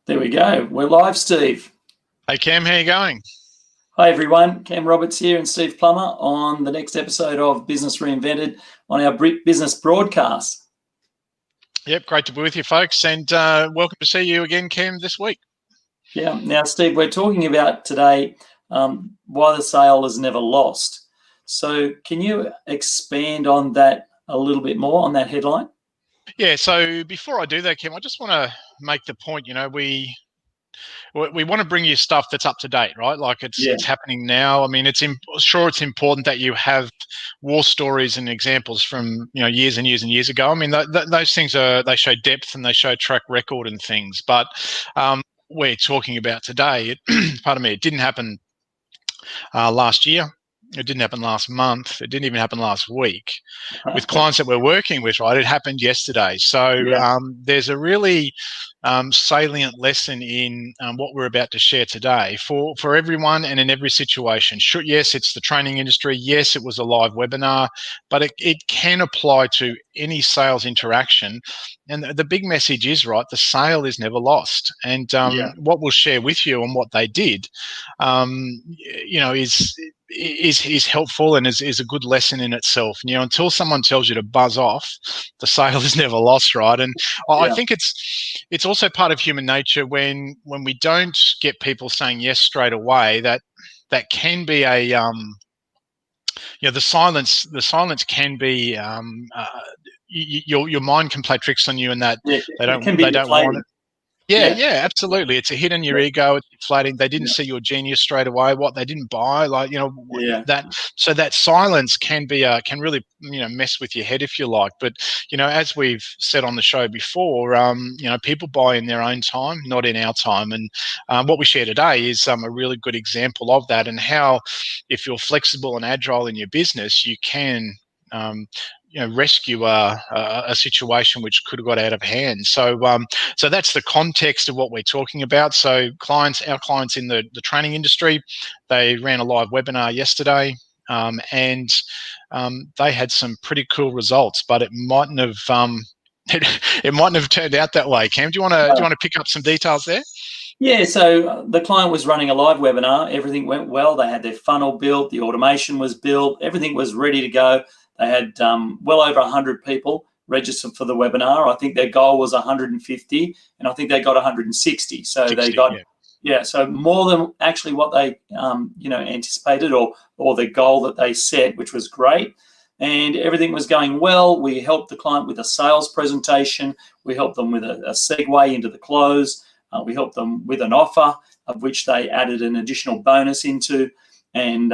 There we go. We're live, Steve. Hey, Cam, how you going? Hi, everyone. Cam Roberts here and Steve Plummer on the next episode of Business Reinvented on our business broadcast. Yep, great to be with you, folks, and welcome to see you again, Cam, this week. Yeah. Now, Steve, we're talking about today why the sale is never lost. So can you expand on that a little bit more, on that headline? Yeah, so before I do that, Cam, I just want to make the point, we want to bring you stuff that's up to date, right? Like it's happening now. I mean, it's important that you have war stories and examples from years and years and years ago. I mean, those things they show depth and they show track record and things. But we're talking about today. It didn't happen last year. It didn't happen last month. It didn't even happen last week with clients that we're working with, right? It happened yesterday. So there's a really salient lesson in what we're about to share today for everyone and in every situation. Sure, yes, it's the training industry. Yes, it was a live webinar, but it can apply to any sales interaction. And the big message is, right, the sale is never lost. And what we'll share with you on what they did, is helpful and is a good lesson in itself. Until someone tells you to buzz off, the sale is never lost, right? And I think it's also part of human nature when we don't get people saying yes straight away, that can be a the silence can be your mind can play tricks on you, and that they don't want it. Yeah, absolutely. It's a hit on your ego. It's inflating. They didn't see your genius straight away. What they didn't buy, that. So that silence can be can really mess with your head, if you like. But as we've said on the show before, people buy in their own time, not in our time. And what we share today is a really good example of that, and how, if you're flexible and agile in your business, you can rescue a situation which could have got out of hand. So so that's the context of what we're talking about. So our clients in the training industry, they ran a live webinar yesterday, and they had some pretty cool results, but it mightn't have it mightn't have turned out that way. Cam, do you want to pick up some details there? Yeah, so the client was running a live webinar. Everything went well. They had their funnel built, the automation was built, everything was ready to go. They had well over 100 people registered for the webinar. I think their goal was 150, and I think they got 160. So they got so more than actually what they anticipated or the goal that they set, which was great. And everything was going well. We helped the client with a sales presentation. We helped them with a segue into the close. We helped them with an offer, of which they added an additional bonus into, and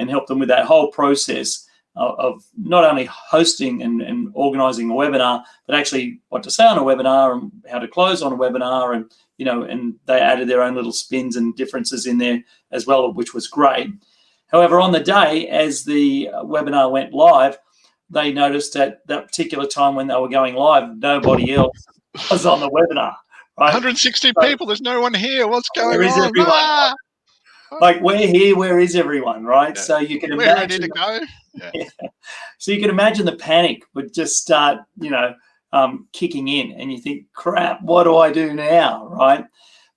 helped them with that whole process of not only hosting and organising a webinar, but actually what to say on a webinar and how to close on a webinar, and they added their own little spins and differences in there as well, which was great. However, on the day, as the webinar went live, they noticed at that particular time when they were going live, nobody else was on the webinar. Right? 160 people, there's no one here. What's going on? Like, we're here, where is everyone, right? Yeah. So you can imagine. We're ready to go. Yeah. So you can imagine the panic would just start, kicking in, and you think, crap, what do I do now, right?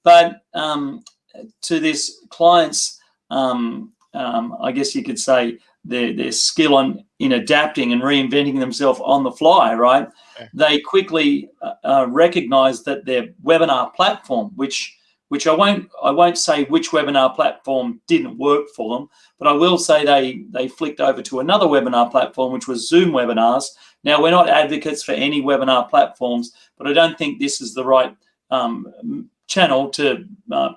But to this client's, I guess you could say, their skill in adapting and reinventing themselves on the fly, right? Okay. They quickly recognized that their webinar platform, which I won't say which webinar platform didn't work for them, but I will say they flicked over to another webinar platform, which was Zoom webinars. Now, we're not advocates for any webinar platforms, but I don't think this is the right channel to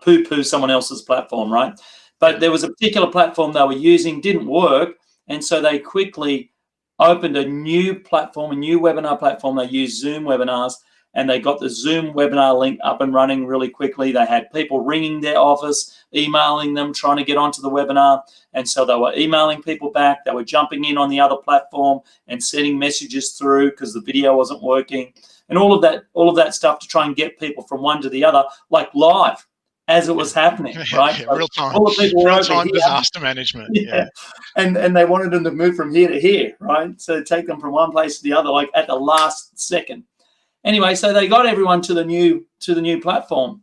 poo-poo someone else's platform, right? But there was a particular platform they were using, didn't work, and so they quickly opened a new platform, a new webinar platform. They used Zoom webinars, and they got the Zoom webinar link up and running really quickly. They had people ringing their office, emailing them, trying to get onto the webinar. And so they were emailing people back. They were jumping in on the other platform and sending messages through because the video wasn't working, and all of that stuff to try and get people from one to the other, like live, as it was happening, right? Yeah, real time. All the people were real-time disaster management. Yeah. And they wanted them to move from here to here, right? So take them from one place to the other, like at the last second. Anyway, so they got everyone to the new platform,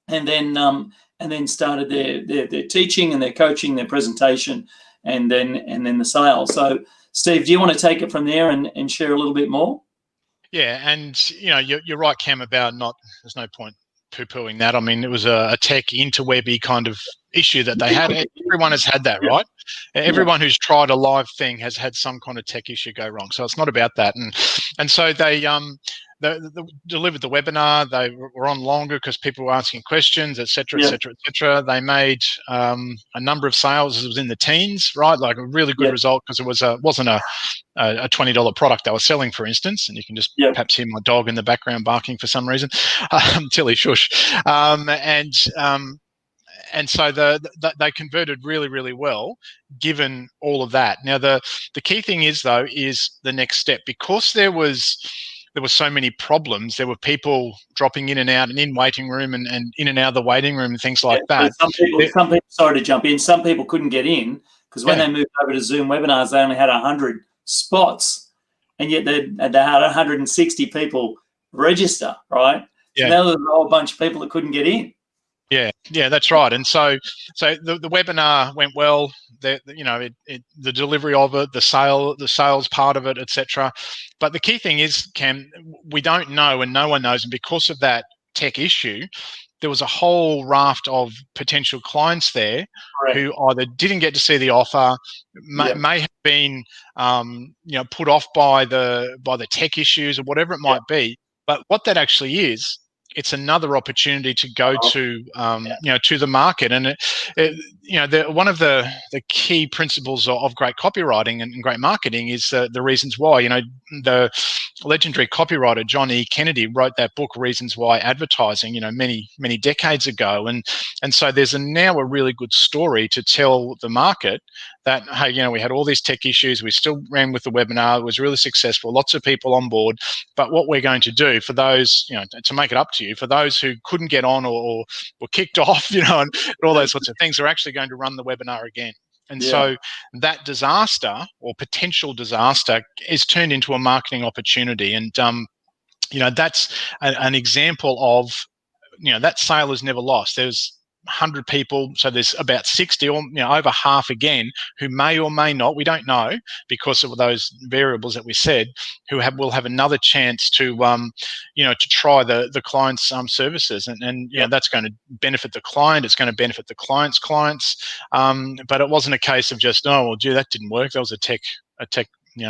and then started their teaching and their coaching, their presentation, and then the sale. So, Steve, do you want to take it from there and share a little bit more? Yeah, and you're right, Cam, about there's no point poo-pooing that. I mean, it was a tech interwebby kind of issue that they had. Everyone has had that, right? Everyone who's tried a live thing has had some kind of tech issue go wrong. So it's not about that. And so they delivered the webinar. They were on longer because people were asking questions, et cetera, et cetera, et cetera. They made a number of sales. It was in the teens, right? Like a really good result, because it wasn't a $20 product they were selling, for instance. And you can just perhaps hear my dog in the background barking for some reason. Tilly, shush. And so they converted really, really well, given all of that. Now, the key thing is the next step. Because there were so many problems. There were people dropping in and out and in waiting room and in and out of the waiting room and things like that. Some people, sorry to jump in, some people couldn't get in because when they moved over to Zoom webinars, they only had 100 spots, and yet they had 160 people register, right? So now there's a whole bunch of people that couldn't get in. Yeah, that's right. And so the webinar went well. The delivery of it, the sales part of it, etc. But the key thing is, Cam, we don't know, and no one knows. And because of that tech issue, there was a whole raft of potential clients there who either didn't get to see the offer, may have been put off by the tech issues or whatever it might be. But what that actually is, it's another opportunity to go to the market. And one of the key principles of great copywriting and great marketing is the reasons why. The legendary copywriter John E. Kennedy wrote that book, Reasons Why Advertising, many decades ago. And so there's now a really good story to tell the market that, hey, we had all these tech issues. We still ran with the webinar. It was really successful. Lots of people on board. But what we're going to do for those, to make it up to you, for those who couldn't get on or were kicked off, and all those sorts of things, are actually going to run the webinar again. And so that disaster or potential disaster is turned into a marketing opportunity. And, that's an example of, that sale is never lost. There's 100 people, so there's about 60 or over half again who may or may not, we don't know because of those variables that we said, who will have another chance to to try the client's services, and that's going to benefit the client, it's going to benefit the client's clients, but it wasn't a case of just, oh well, gee, that didn't work, that was a tech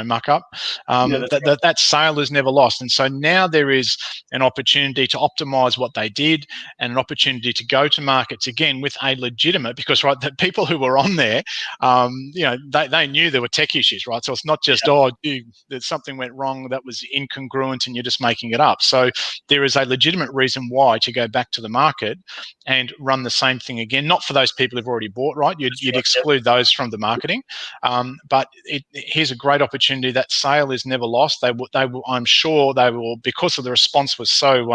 muck up. That sale is never lost. And so now there is an opportunity to optimize what they did and an opportunity to go to markets again with a legitimate, because the people who were on there, they knew there were tech issues, right? So it's not just, that something went wrong that was incongruent and you're just making it up. So there is a legitimate reason why to go back to the market and run the same thing again, not for those people who've already bought, right? You'd exclude those from the marketing. But here's a great opportunity. That sale is never lost. They will, I'm sure they will, because of the response was so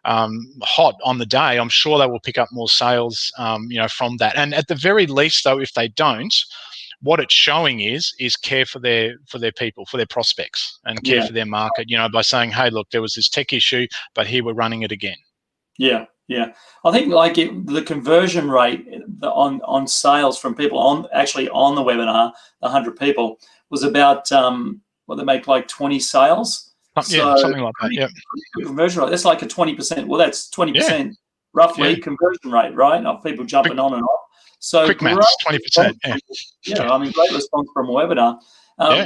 hot on the day, I'm sure they will pick up more sales from that. And at the very least, though, if they don't, what it's showing is care for their people, for their prospects, and care for their market, by saying, hey, look, there was this tech issue, but here we're running it again. Yeah. I think the conversion rate on sales from people on the webinar, the 100 people, was about they make like 20 sales. Something like that. Yeah. Conversion rate. That's like a 20%. Well, that's 20% roughly conversion rate, right? Of people jumping on and off. So quick maths, 20%. I mean, great response from a webinar.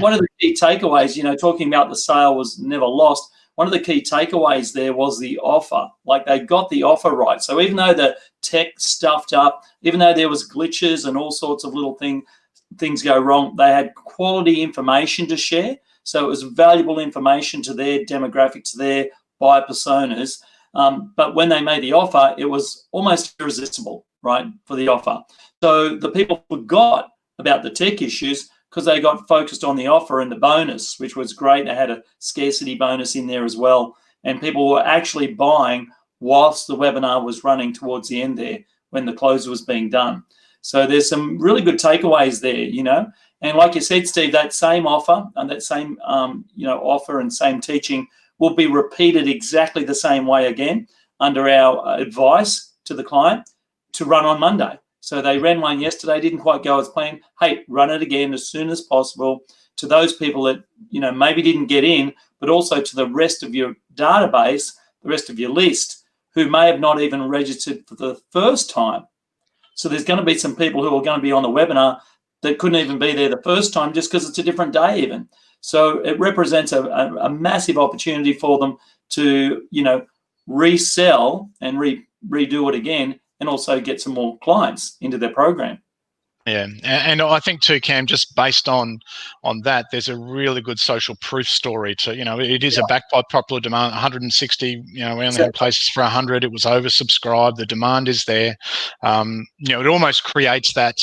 One of the key takeaways, talking about the sale was never lost. One of the key takeaways there was the offer. Like, they got the offer right. So even though the tech stuffed up, even though there was glitches and all sorts of little things go wrong, they had quality information to share. So it was valuable information to their demographic, to their buyer personas. But when they made the offer, it was almost irresistible, right, for the offer. So the people forgot about the tech issues because they got focused on the offer and the bonus, which was great. They had a scarcity bonus in there as well. And people were actually buying whilst the webinar was running towards the end there when the close was being done. So there's some really good takeaways there, And like you said, Steve, that same offer and that same, offer and same teaching will be repeated exactly the same way again under our advice to the client to run on Monday. So they ran one yesterday, didn't quite go as planned. Hey, run it again as soon as possible to those people that, maybe didn't get in, but also to the rest of your database, the rest of your list, who may have not even registered for the first time. So there's going to be some people who are going to be on the webinar that couldn't even be there the first time just because it's a different day even. So it represents a massive opportunity for them to, resell and redo it again, and also get some more clients into their program. Yeah, and I think too, Cam, just based on that, there's a really good social proof story to, it is a backed by popular demand, 160, we only had places for 100, it was oversubscribed, the demand is there. It almost creates that,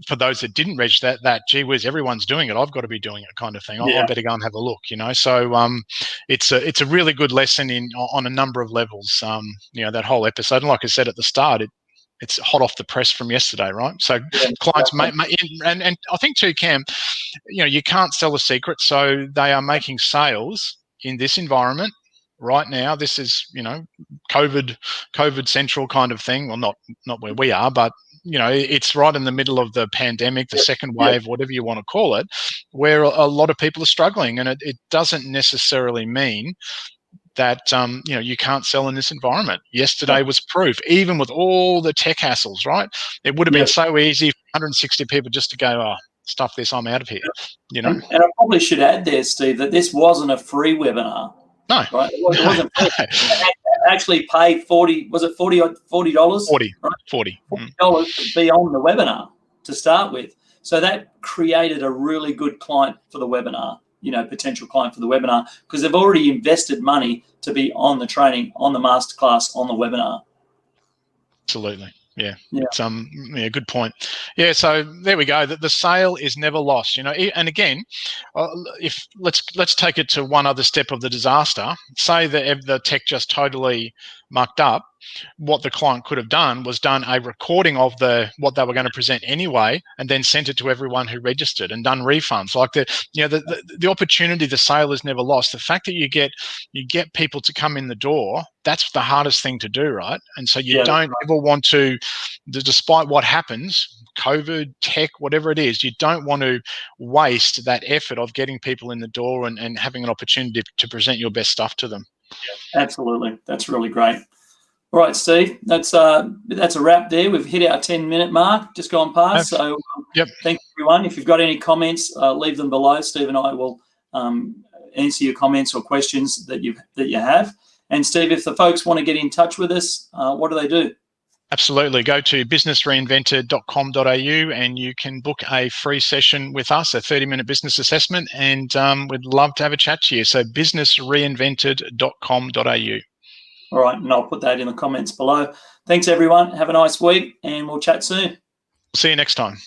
for those that didn't register, that gee whiz, everyone's doing it, I've got to be doing it kind of thing. I better go and have a look, So it's a really good lesson on a number of levels, that whole episode. And like I said at the start, it's hot off the press from yesterday, right? So clients and I think too, Cam, you can't sell a secret. So they are making sales in this environment right now. This is, COVID central kind of thing. Well, not where we are, but it's right in the middle of the pandemic, the second wave, whatever you want to call it, where a lot of people are struggling, and it doesn't necessarily mean that you can't sell in this environment. Yesterday was proof, even with all the tech hassles, right? It would have been so easy for 160 people just to go, oh, stuff this, I'm out of here. And I probably should add there, Steve, that this wasn't a free webinar. No, right? It wasn't free. I actually paid $40. Was it $40? $40. Right? $40 to be on the webinar to start with. So that created a really good client for the webinar. Potential client for the webinar, because they've already invested money to be on the training, on the masterclass, on the webinar. Absolutely. Yeah. It's good point. Yeah, so there we go. The sale is never lost, and again, if let's take it to one other step of the disaster. Say that the tech just totally mucked up. What the client could have done was done a recording of what they were going to present anyway, and then sent it to everyone who registered and done refunds. Like the opportunity, the sale is never lost. The fact that you get people to come in the door, that's the hardest thing to do, right? And so you don't ever want to, despite what happens, COVID, tech, whatever it is, you don't want to waste that effort of getting people in the door and having an opportunity to present your best stuff to them. Absolutely. That's really great. All right, Steve, that's a wrap there. We've hit our 10-minute mark, just gone past. So thank you, everyone. If you've got any comments, leave them below. Steve and I will answer your comments or questions that you have. And Steve, if the folks want to get in touch with us, what do they do? Absolutely. Go to businessreinvented.com.au and you can book a free session with us, a 30-minute business assessment, and we'd love to have a chat to you. So businessreinvented.com.au. All right, and I'll put that in the comments below. Thanks, everyone. Have a nice week, and we'll chat soon. See you next time.